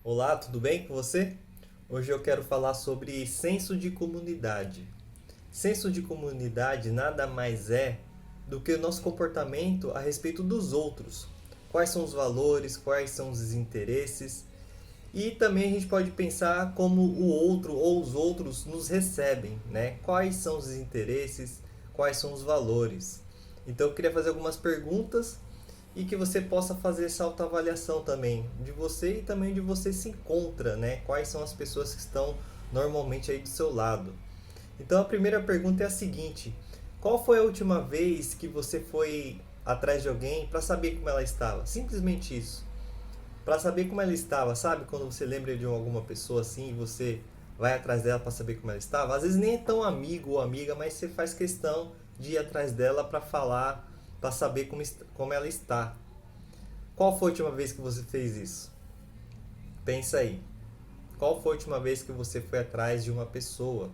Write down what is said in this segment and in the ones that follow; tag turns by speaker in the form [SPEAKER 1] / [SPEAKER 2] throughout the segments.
[SPEAKER 1] Olá, tudo bem com você? Hoje eu quero falar sobre senso de comunidade. Senso de comunidade nada mais é do que o nosso comportamento a respeito dos outros. Quais são os valores, quais são os interesses. E também a gente pode pensar como o outro ou os outros nos recebem, né? Quais são os interesses, quais são os valores. Então eu queria fazer algumas perguntas e que você possa fazer essa autoavaliação também de você e também de você se encontra, né? Quais são as pessoas que estão normalmente aí do seu lado. Então a primeira pergunta é a seguinte: qual foi a última vez que você foi atrás de alguém para saber como ela estava? Simplesmente isso. Para saber como ela estava, sabe? Quando você lembra de alguma pessoa assim e você vai atrás dela para saber como ela estava, às vezes nem é tão amigo ou amiga, mas você faz questão de ir atrás dela para falar, para saber como ela está. Qual foi a última vez que você fez isso? Pensa aí. Qual foi a última vez que você foi atrás de uma pessoa?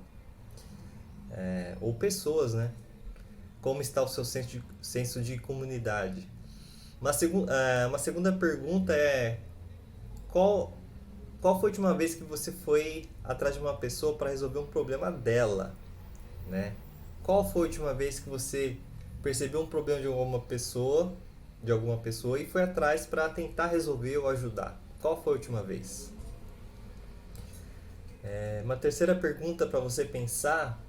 [SPEAKER 1] Ou pessoas, né? Como está o seu senso de comunidade? Uma segunda pergunta é: qual, qual foi a última vez que você foi atrás de uma pessoa para resolver um problema dela? Né? Qual foi a última vez que você percebeu um problema de alguma pessoa e foi atrás para tentar resolver ou ajudar? Qual foi a última vez? Uma terceira pergunta para você pensar: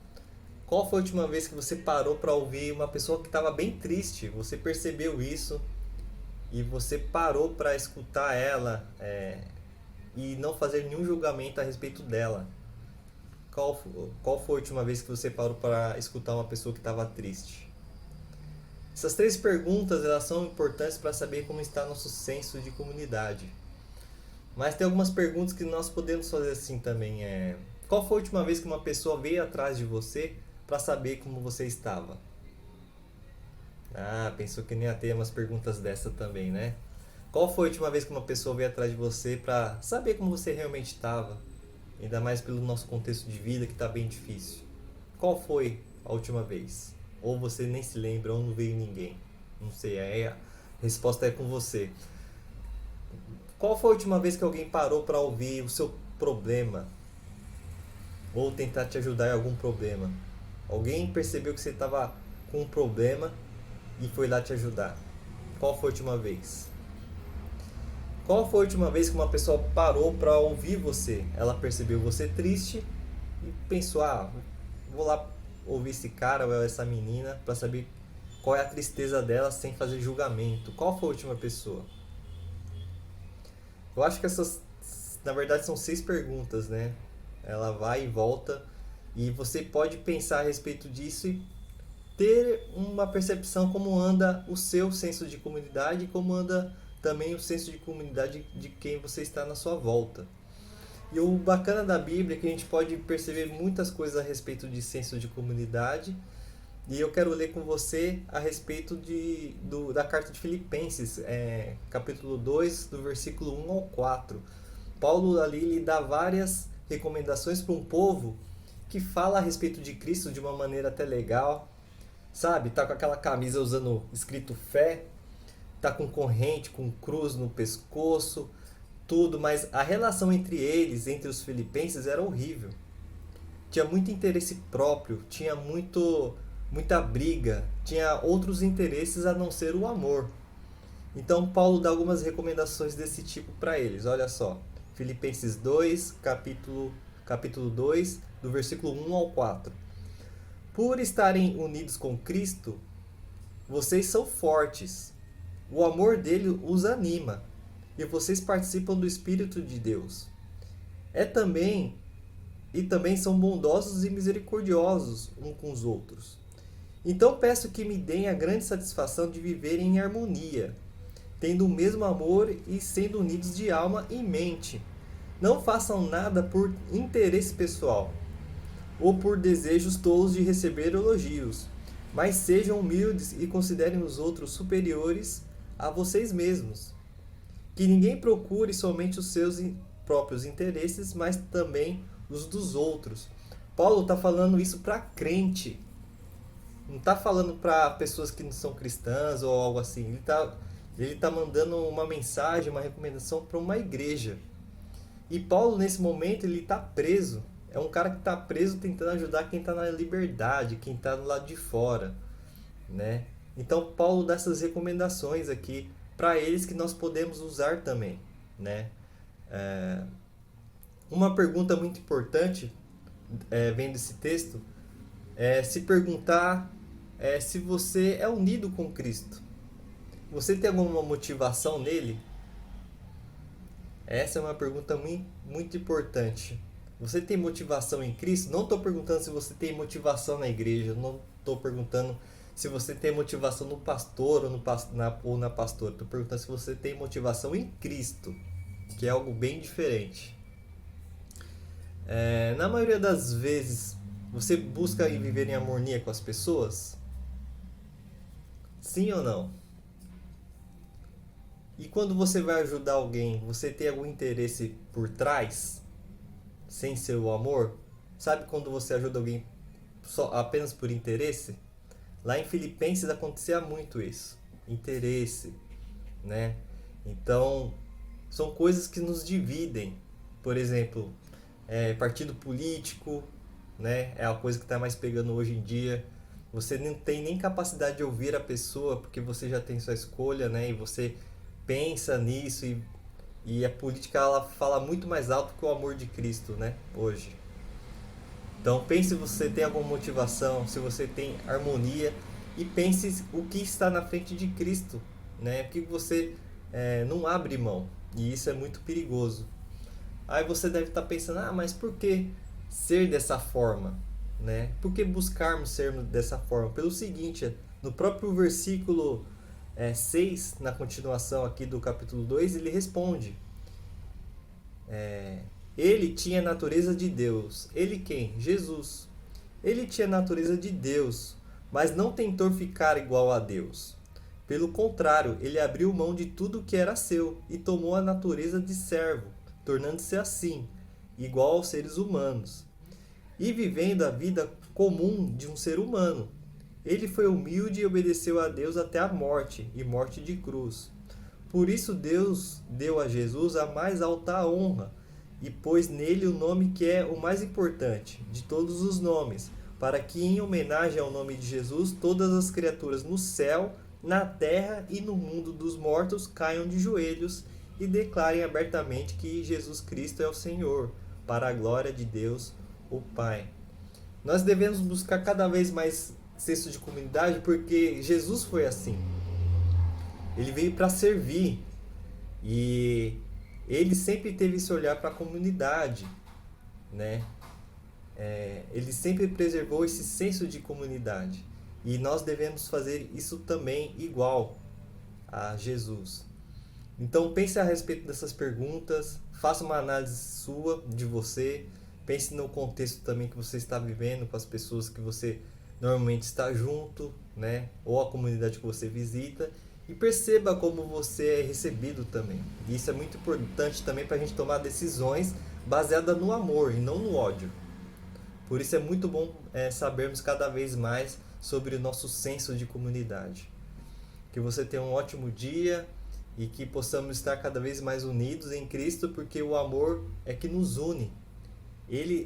[SPEAKER 1] qual foi a última vez que você parou para ouvir uma pessoa que estava bem triste? Você percebeu isso e você parou para escutar ela e não fazer nenhum julgamento a respeito dela. Qual foi a última vez que você parou para escutar uma pessoa que estava triste? Essas três perguntas elas são importantes para saber como está nosso senso de comunidade. Mas tem algumas perguntas que nós podemos fazer assim também. Qual foi a última vez que uma pessoa veio atrás de você para saber como você estava? Ah, pensou que nem ia ter umas perguntas dessa também, né? Qual foi a última vez que uma pessoa veio atrás de você para saber como você realmente estava? Ainda mais pelo nosso contexto de vida que está bem difícil. Qual foi a última vez? Ou você nem se lembra, ou não veio ninguém. Não sei, aí a resposta é com você. Qual foi a última vez que alguém parou para ouvir o seu problema? Ou tentar te ajudar em algum problema? Alguém percebeu que você estava com um problema e foi lá te ajudar? Qual foi a última vez? Qual foi a última vez que uma pessoa parou para ouvir você? Ela percebeu você triste e pensou: vou lá ouvir esse cara ou essa menina para saber qual é a tristeza dela sem fazer julgamento. Qual foi a última pessoa? Eu acho que essas, na verdade, são seis perguntas, né? Ela vai e volta e você pode pensar a respeito disso e ter uma percepção como anda o seu senso de comunidade e como anda também o senso de comunidade de quem você está na sua volta. E o bacana da Bíblia é que a gente pode perceber muitas coisas a respeito de senso de comunidade. E eu quero ler com você a respeito da carta de Filipenses, capítulo 2, do versículo 1 ao 4. Paulo ali lhe dá várias recomendações para um povo que fala a respeito de Cristo de uma maneira até legal, sabe? Tá com aquela camisa usando escrito fé, tá com corrente, com cruz no pescoço, tudo, mas a relação entre eles, entre os filipenses, era horrível. Tinha muito interesse próprio, tinha muita briga, tinha outros interesses a não ser o amor. Então Paulo dá algumas recomendações desse tipo para eles. Olha só, Filipenses 2, capítulo 2, do versículo 1 ao 4. Por estarem unidos com Cristo, vocês são fortes. O amor dele os anima e vocês participam do Espírito de Deus. É também e também são bondosos e misericordiosos uns com os outros. Então peço que me deem a grande satisfação de viverem em harmonia, tendo o mesmo amor e sendo unidos de alma e mente. Não façam nada por interesse pessoal ou por desejos tolos de receber elogios, mas sejam humildes e considerem os outros superiores a vocês mesmos. Que ninguém procure somente os seus próprios interesses, mas também os dos outros. Paulo está falando isso para crente, não está falando para pessoas que não são cristãs ou algo assim. Ele tá mandando uma mensagem, uma recomendação para uma igreja. E Paulo, nesse momento, ele está preso. É um cara que está preso tentando ajudar quem está na liberdade, quem está do lado de fora, né? Então, Paulo dá essas recomendações aqui para eles que nós podemos usar também, né? Uma pergunta muito importante, vendo esse texto, é se perguntar se você é unido com Cristo. Você tem alguma motivação nele? Essa é uma pergunta muito importante. Você tem motivação em Cristo? Não estou perguntando se você tem motivação na igreja, não estou perguntando se você tem motivação no pastor ou na pastora. Estou perguntando se você tem motivação em Cristo, que é algo bem diferente. Na maioria das vezes, você busca viver em harmonia com as pessoas? Sim ou não? E quando você vai ajudar alguém, você tem algum interesse por trás, sem ser o amor? Sabe quando você ajuda alguém apenas por interesse? Lá em Filipenses acontecia muito isso, interesse, né? Então, são coisas que nos dividem. Por exemplo, partido político, né? É a coisa que está mais pegando hoje em dia. Você não tem nem capacidade de ouvir a pessoa porque você já tem sua escolha, né? E você pensa nisso e a política ela fala muito mais alto que o amor de Cristo, né? Hoje. Então pense se você tem alguma motivação, se você tem harmonia e pense o que está na frente de Cristo, né? O que você não abre mão, e isso é muito perigoso. Aí você deve estar pensando, mas por que ser dessa forma? Né? Por que buscarmos sermos dessa forma? Pelo seguinte, no próprio versículo 6, na continuação aqui do capítulo 2, ele responde. Ele tinha a natureza de Deus. Ele quem? Jesus. Ele tinha a natureza de Deus, mas não tentou ficar igual a Deus. Pelo contrário, ele abriu mão de tudo que era seu e tomou a natureza de servo, tornando-se assim, igual aos seres humanos. E vivendo a vida comum de um ser humano. Ele foi humilde e obedeceu a Deus até a morte, e morte de cruz. Por isso Deus deu a Jesus a mais alta honra, e pôs nele o nome que é o mais importante de todos os nomes, para que em homenagem ao nome de Jesus todas as criaturas no céu, na terra e no mundo dos mortos caiam de joelhos e declarem abertamente que Jesus Cristo é o Senhor, para a glória de Deus, o Pai. Nós devemos buscar cada vez mais senso de comunidade porque Jesus foi assim. Ele veio para servir e ele sempre teve esse olhar para a comunidade, né? Ele sempre preservou esse senso de comunidade e nós devemos fazer isso também igual a Jesus. Então pense a respeito dessas perguntas, faça uma análise sua, de você, pense no contexto também que você está vivendo, com as pessoas que você normalmente está junto, né? Ou a comunidade que você visita, e perceba como você é recebido também. E isso é muito importante também para a gente tomar decisões baseadas no amor e não no ódio. Por isso é muito bom sabermos cada vez mais sobre o nosso senso de comunidade. Que você tenha um ótimo dia e que possamos estar cada vez mais unidos em Cristo, porque o amor é que nos une.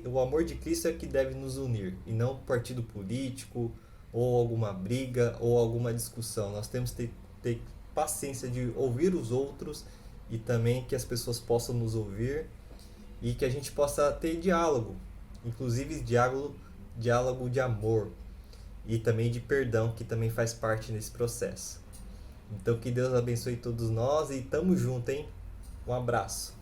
[SPEAKER 1] O amor de Cristo é que deve nos unir, e não o partido político, ou alguma briga, ou alguma discussão. Nós temos que ter paciência de ouvir os outros e também que as pessoas possam nos ouvir e que a gente possa ter diálogo, inclusive diálogo de amor e também de perdão, que também faz parte nesse processo. Então que Deus abençoe todos nós e tamo junto, hein? Um abraço.